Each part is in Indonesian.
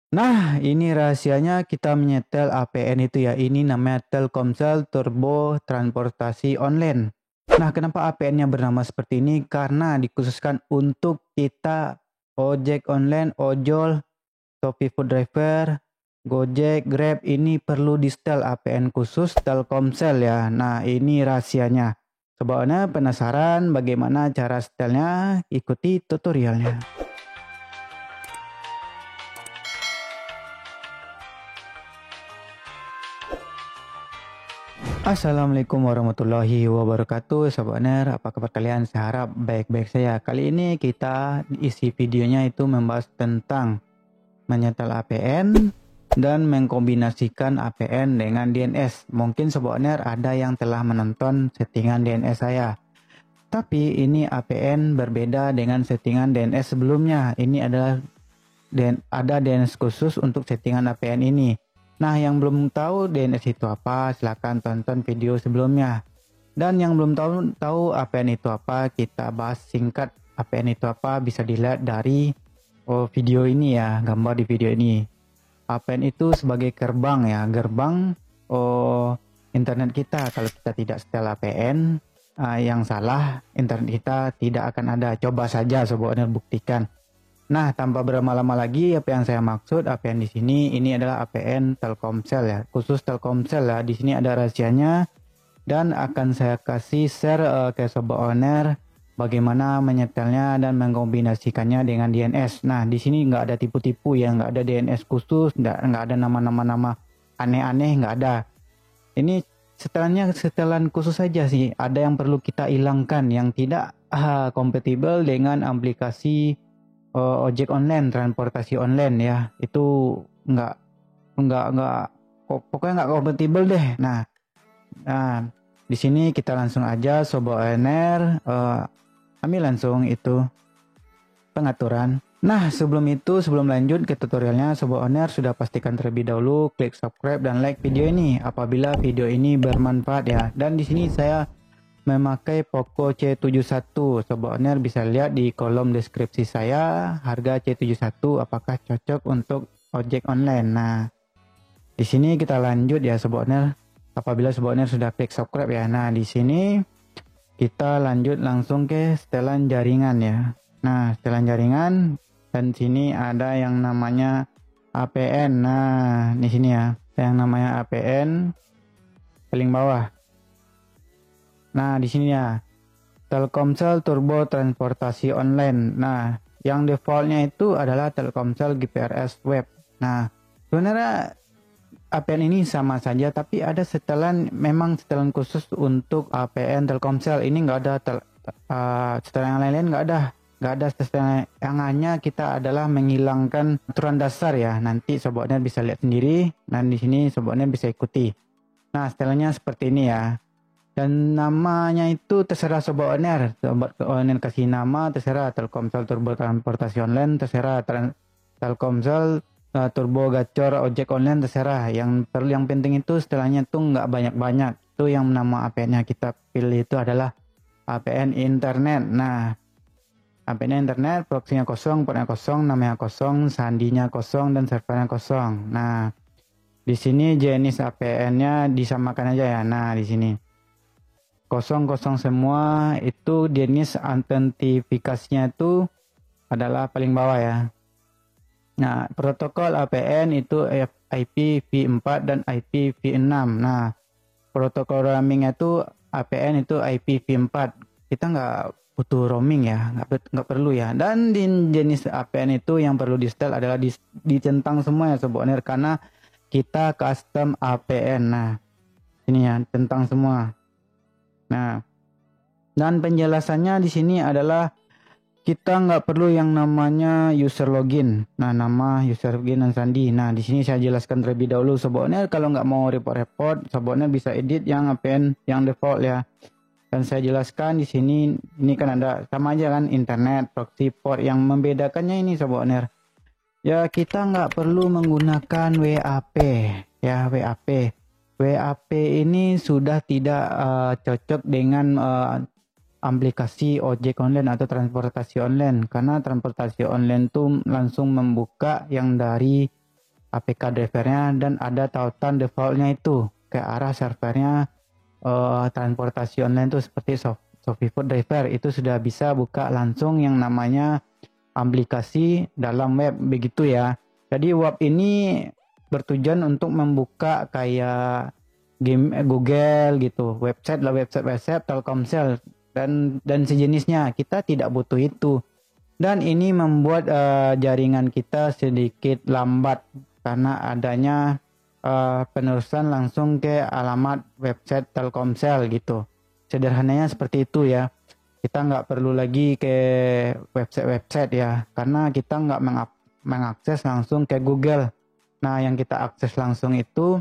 Nah, ini rahasianya kita menyetel APN itu ya. Ini namanya Telkomsel Turbo Transportasi Online. Nah, kenapa APN-nya bernama seperti ini? Karena dikhususkan untuk kita ojek online, ojol, Shopee Food Driver, Gojek, Grab ini perlu di setel APN khusus Telkomsel ya. Nah, ini rahasianya. Sobatnya penasaran bagaimana cara setelnya? Ikuti tutorialnya. Assalamualaikum warahmatullahi wabarakatuh, Sobat Ner. Apa kabar kalian? Saya harap baik-baik saya. Kali ini kita isi videonya itu membahas tentang menyetel APN dan mengkombinasikan APN dengan DNS. Mungkin Sobat Ner ada yang telah menonton settingan DNS saya. Tapi ini APN berbeda dengan settingan DNS sebelumnya. Ini adalah ada DNS khusus untuk settingan APN ini. Nah, yang belum tahu DNS itu apa, silahkan tonton video sebelumnya. Dan yang belum tahu APN itu apa, kita bahas singkat APN itu apa, bisa dilihat dari video ini ya, gambar di video ini. APN itu sebagai gerbang ya, gerbang internet kita. Kalau kita tidak setel APN, yang salah internet kita tidak akan ada. Coba saja Sobat Owner buktikan. Nah, tanpa berlama-lama lagi, apa yang saya maksud APN di sini ini adalah APN Telkomsel ya, khusus Telkomsel ya. Di sini ada rahasianya dan akan saya kasih share ke Sobat Owner bagaimana menyetelnya dan mengkombinasikannya dengan DNS. Nah, di sini nggak ada tipu-tipu ya, nggak ada DNS khusus, nggak ada nama-nama aneh-aneh, nggak ada. Ini setelan khusus saja sih. Ada yang perlu kita hilangkan yang tidak kompatibel dengan aplikasi ojek online, transportasi online ya. Itu nggak pokoknya nggak kompatibel deh. Nah, di sini kita langsung aja Sobat ONR ambil langsung itu pengaturan. Nah, sebelum lanjut ke tutorialnya, Sobat Owner sudah pastikan terlebih dahulu klik subscribe dan like video ini apabila video ini bermanfaat ya. Dan di sini saya memakai Poco C71. Sobat Owner bisa lihat di kolom deskripsi saya harga C71 apakah cocok untuk ojek online. Nah, di sini kita lanjut ya Sobat Owner. Apabila Sobat Owner sudah klik subscribe ya. Nah, di sini kita lanjut langsung ke setelan jaringan ya. Nah, setelan jaringan dan sini ada yang namanya APN. Nah, di sini ya, yang namanya APN paling bawah. Nah, di sini ya, Telkomsel Turbo Transportasi Online. Nah, yang defaultnya itu adalah Telkomsel GPRS Web. Nah, sebenarnya APN ini sama saja, tapi ada memang setelan khusus untuk APN Telkomsel. Ini nggak ada setelan yang lain-lain nggak ada setelan yang hanya kita adalah menghilangkan aturan dasar ya. Nanti Sobatnya bisa lihat sendiri dan di sini Sobatnya bisa ikuti. Nah, setelannya seperti ini ya. Dan namanya itu terserah Sobat Owner. Sobat Owner kasih nama terserah Telkomsel Turbo Transportasi Online, terserah Telkomsel Turbo Gacor Ojek Online, terserah. Yang penting itu setelahnya tuh nggak banyak-banyak. Itu yang nama APN-nya kita pilih itu adalah APN internet. Nah, APN internet, proxinya kosong, portnya kosong, namanya kosong, sandinya kosong, dan servernya kosong. Nah, di sini jenis APN-nya disamakan aja ya. Nah, di sini kosong semua, itu jenis autentifikasinya itu adalah paling bawah ya. Nah, protokol APN itu IPv4 dan IPv6. Nah, protokol roaming itu APN itu IPv4. Kita nggak butuh roaming ya, nggak perlu ya. Dan di jenis APN itu yang perlu di setel adalah dicentang semua ya Sobat Owner, karena kita custom APN. Nah, ini ya, centang semua. Nah, dan penjelasannya di sini adalah kita nggak perlu yang namanya user login. Nah, nama user login dan sandi. Nah, di sini saya jelaskan terlebih dahulu. Sobat Owner kalau nggak mau repot-repot, Sobat Owner bisa edit yang APN yang default ya. Dan saya jelaskan di sini, ini kan ada sama aja kan, internet, proxy, port. Yang membedakannya ini Sobat Owner. Ya, kita nggak perlu menggunakan WAP ya, WAP. WAP ini sudah tidak cocok dengan aplikasi ojek online atau transportasi online, karena transportasi online tuh langsung membuka yang dari APK drivernya, dan ada tautan defaultnya itu ke arah servernya. Transportasi online itu seperti ShopeeFood driver itu sudah bisa buka langsung yang namanya aplikasi dalam web begitu ya. Jadi web ini bertujuan untuk membuka kayak game Google gitu, website Telkomsel dan sejenisnya. Kita tidak butuh itu. Dan ini membuat jaringan kita sedikit lambat karena adanya penerusan langsung ke alamat website Telkomsel gitu. Sederhananya seperti itu ya. Kita nggak perlu lagi ke website ya, karena kita nggak mengakses langsung ke Google. Nah, yang kita akses langsung itu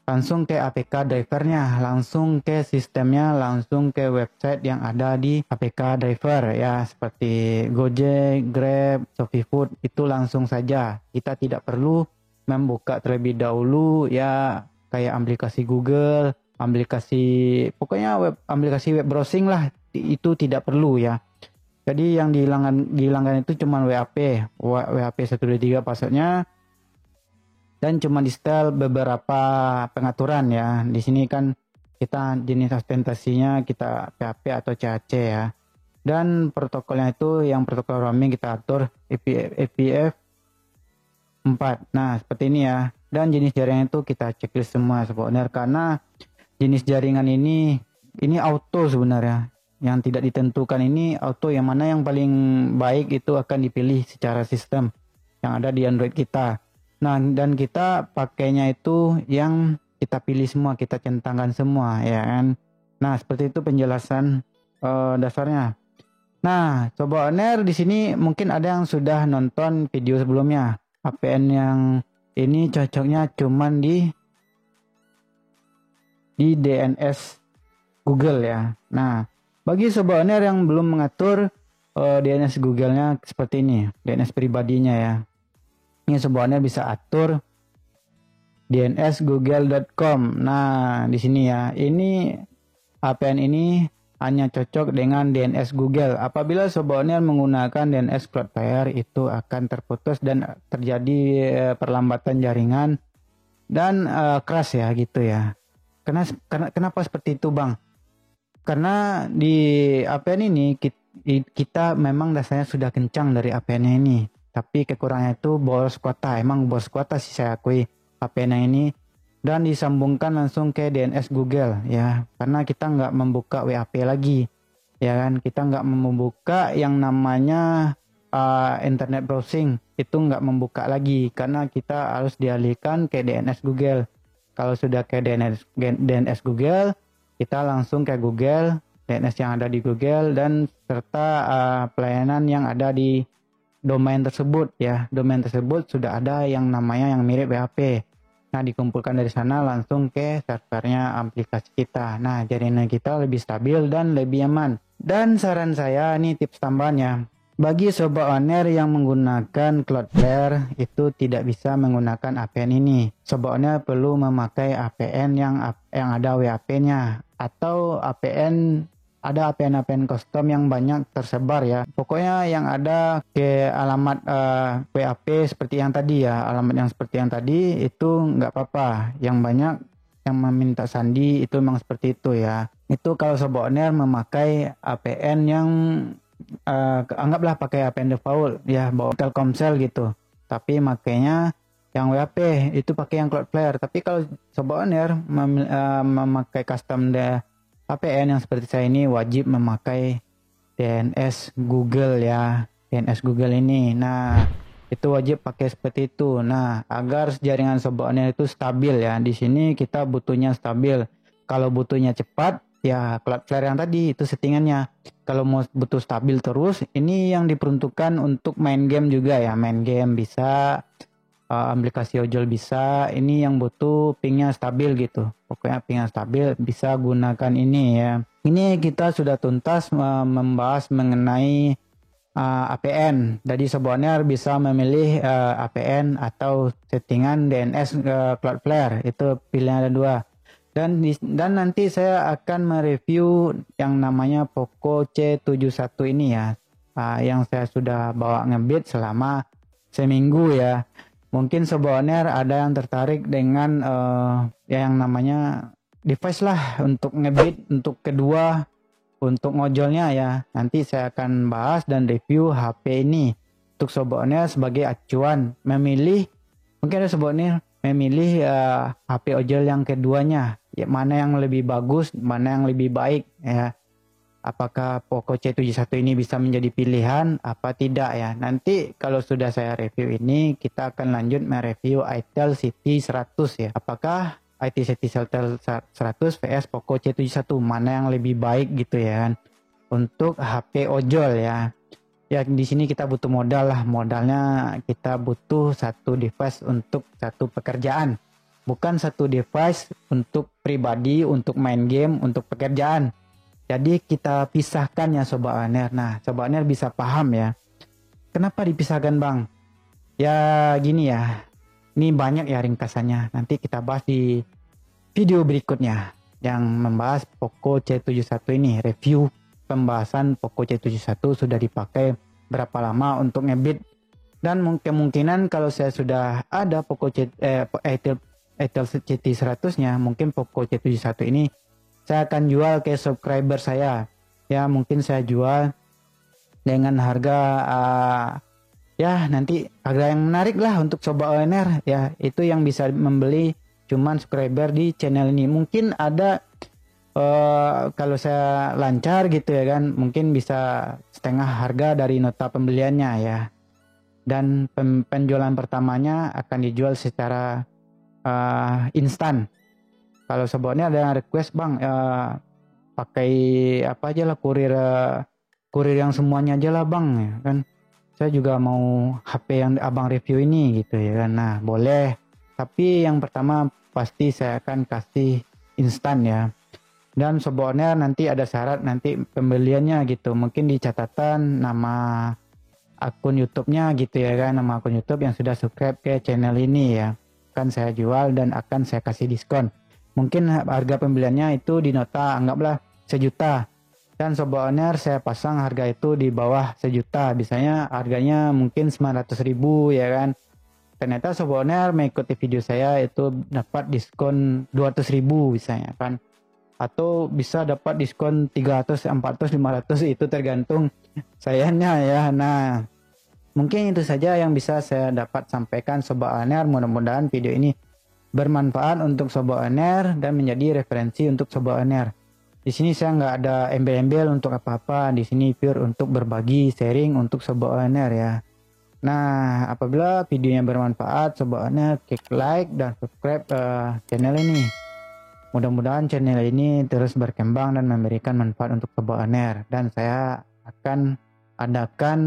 langsung ke APK drivernya, langsung ke sistemnya, langsung ke website yang ada di APK driver ya, seperti Gojek, Grab, ShopeeFood, itu langsung saja. Kita tidak perlu membuka terlebih dahulu ya, kayak aplikasi Google, aplikasi web browsing lah, itu tidak perlu ya. Jadi yang dihilangkan itu cuma WAP 123 passwordnya, dan cuma di setel beberapa pengaturan ya. Di sini kan kita jenis ostentasinya kita PHP atau CAC ya. Dan protokolnya itu yang protokol roaming kita atur APF 4. Nah, seperti ini ya. Dan jenis jaringan itu kita checklist semua sebenarnya, karena jenis jaringan ini auto sebenarnya. Yang tidak ditentukan ini auto, yang mana yang paling baik itu akan dipilih secara sistem yang ada di Android kita. Nah, dan kita pakainya itu yang kita pilih semua, kita centangkan semua ya kan. Nah, seperti itu penjelasan dasarnya. Nah, Sobat Owner, di sini mungkin ada yang sudah nonton video sebelumnya. VPN yang ini cocoknya cuman di DNS Google ya. Nah, bagi Sobat Owner yang belum mengatur DNS Google-nya seperti ini, DNS pribadinya ya. Ini sebenarnya bisa atur dnsgoogle.com. Nah, di sini ya. Ini VPN ini hanya cocok dengan DNS Google. Apabila Sobat Owner menggunakan DNS Cloudflare, itu akan terputus dan terjadi perlambatan jaringan dan crash ya gitu ya. Kenapa seperti itu, Bang? Karena di VPN ini kita memang dasarnya sudah kencang dari VPN-nya ini. Tapi kekurangannya itu boros kuota. Emang boros kuota sih saya akui VPN yang ini. Dan disambungkan langsung ke DNS Google ya. Karena kita nggak membuka WAP lagi. Ya kan, kita nggak membuka yang namanya internet browsing. Itu nggak membuka lagi. Karena kita harus dialihkan ke DNS Google. Kalau sudah ke DNS Google, kita langsung ke Google, DNS yang ada di Google, dan serta pelayanan yang ada di domain tersebut ya. Domain tersebut sudah ada yang namanya yang mirip WAP. Nah, dikumpulkan dari sana langsung ke servernya aplikasi kita. Nah, jaringan kita lebih stabil dan lebih aman. Dan saran saya, ini tips tambahannya, bagi Sobat Owner yang menggunakan Cloudflare itu tidak bisa menggunakan VPN ini. Sobat Owner perlu memakai VPN yang ada WAP-nya, atau ada VPN custom yang banyak tersebar ya. Pokoknya yang ada ke alamat WAP seperti yang tadi ya, alamat yang seperti yang tadi itu nggak apa-apa. Yang banyak yang meminta sandi itu memang seperti itu ya. Itu kalau Sobat Owner memakai VPN yang anggaplah pakai VPN default ya, bawa Telkomsel gitu. Tapi makainya yang WAP itu pakai yang Cloudflare. Tapi kalau Sobat Owner memakai custom VPN yang seperti saya ini, wajib memakai DNS Google ya, DNS Google ini. Nah, itu wajib pakai seperti itu. Nah, agar jaringan Sobat Owner itu stabil ya. Di sini kita butuhnya stabil. Kalau butuhnya cepat ya Cloudflare yang tadi itu settingannya. Kalau mau butuh stabil terus, ini yang diperuntukkan untuk main game juga ya. Main game bisa, aplikasi ojol bisa. Ini yang butuh pingnya stabil gitu. Pokoknya pingnya stabil bisa gunakan ini ya. Ini kita sudah tuntas membahas mengenai VPN. Jadi Sobat Owner bisa memilih VPN atau settingan DNS Cloudflare. Itu pilihan ada dua. Dan nanti saya akan mereview yang namanya Poco C71 ini ya. Yang saya sudah bawa ngebit selama seminggu ya. Mungkin Sobat Owner ada yang tertarik dengan yang namanya device lah untuk ngebit untuk kedua, untuk ngojolnya ya. Nanti saya akan bahas dan review HP ini untuk Sobat Owner sebagai acuan memilih. Mungkin ada Sobat Owner memilih HP ojol yang keduanya, ya, mana yang lebih bagus, mana yang lebih baik ya. Apakah Poco C71 ini bisa menjadi pilihan apa tidak ya. Nanti kalau sudah saya review ini, kita akan lanjut mereview Itel City 100 ya. Apakah Itel City 100 vs Poco C71 mana yang lebih baik gitu ya kan. Untuk HP ojol ya. Ya di sini kita butuh modal lah. Modalnya kita butuh satu device untuk satu pekerjaan. Bukan satu device untuk pribadi, untuk main game, untuk pekerjaan. Jadi kita pisahkan ya Sobat Owner. Nah, Sobat Owner bisa paham ya. Kenapa dipisahkan Bang? Ya gini ya. Ini banyak ya ringkasannya. Nanti kita bahas di video berikutnya. Yang membahas Poco C71 ini. Review pembahasan Poco C71 sudah dipakai berapa lama untuk ngebit. Dan kemungkinan kalau saya sudah ada Poco Itel CT100-nya. Mungkin Poco C71 ini saya akan jual ke subscriber saya ya. Mungkin saya jual dengan harga ya nanti harga yang menarik lah untuk Sobat Owner ya. Itu yang bisa membeli cuman subscriber di channel ini. Mungkin ada kalau saya lancar gitu ya kan, mungkin bisa setengah harga dari nota pembeliannya ya. Dan penjualan pertamanya akan dijual secara instan. Kalau sebelumnya ada yang request Bang pakai apa aja lah, kurir yang semuanya aja lah Bang ya kan. Saya juga mau HP yang Abang review ini gitu ya kan. Nah boleh, tapi yang pertama pasti saya akan kasih instan ya. Dan sebelumnya nanti ada syarat nanti pembeliannya gitu. Mungkin di catatan nama akun YouTube-nya gitu ya kan. Nama akun YouTube yang sudah subscribe ke channel ini ya. Akan saya jual dan akan saya kasih diskon. Mungkin harga pembeliannya itu di nota anggaplah 1 juta. Dan Sobat Owner saya pasang harga itu di bawah 1 juta. Biasanya harganya mungkin 900.000 ya kan. Ternyata Sobat Owner mengikuti video saya itu dapat diskon 200.000 misalnya kan. Atau bisa dapat diskon 300, 400, 500 itu tergantung sayanya ya. Nah mungkin itu saja yang bisa saya dapat sampaikan Sobat Owner. Mudah-mudahan video ini bermanfaat untuk Sobat Owner dan menjadi referensi untuk Sobat Owner. Di sini saya nggak ada embel-embel untuk apa-apa. Di sini pure untuk berbagi, sharing untuk Sobat Owner ya. Nah, apabila videonya bermanfaat, Sobat Owner klik like dan subscribe channel ini. Mudah-mudahan channel ini terus berkembang dan memberikan manfaat untuk Sobat Owner. Dan saya akan adakan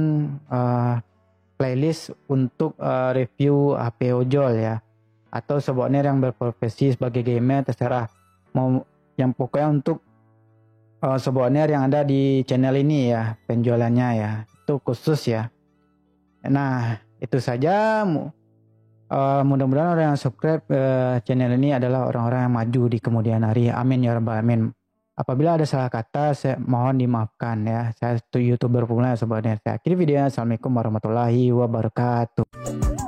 playlist untuk review HP ojol ya. Atau Sobat Owner yang berprofesi sebagai gamer terserah, mau yang pokoknya untuk Sobat Owner yang ada di channel ini ya, penjualannya ya itu khusus ya. Nah itu saja. Mudah-mudahan orang yang subscribe channel ini adalah orang-orang yang maju di kemudian hari. Amin ya rabbal alamin. Apabila ada salah kata saya mohon dimaafkan ya. Saya YouTuber pemula Sobat Owner. Saya akhiri videonya. Assalamualaikum warahmatullahi wabarakatuh.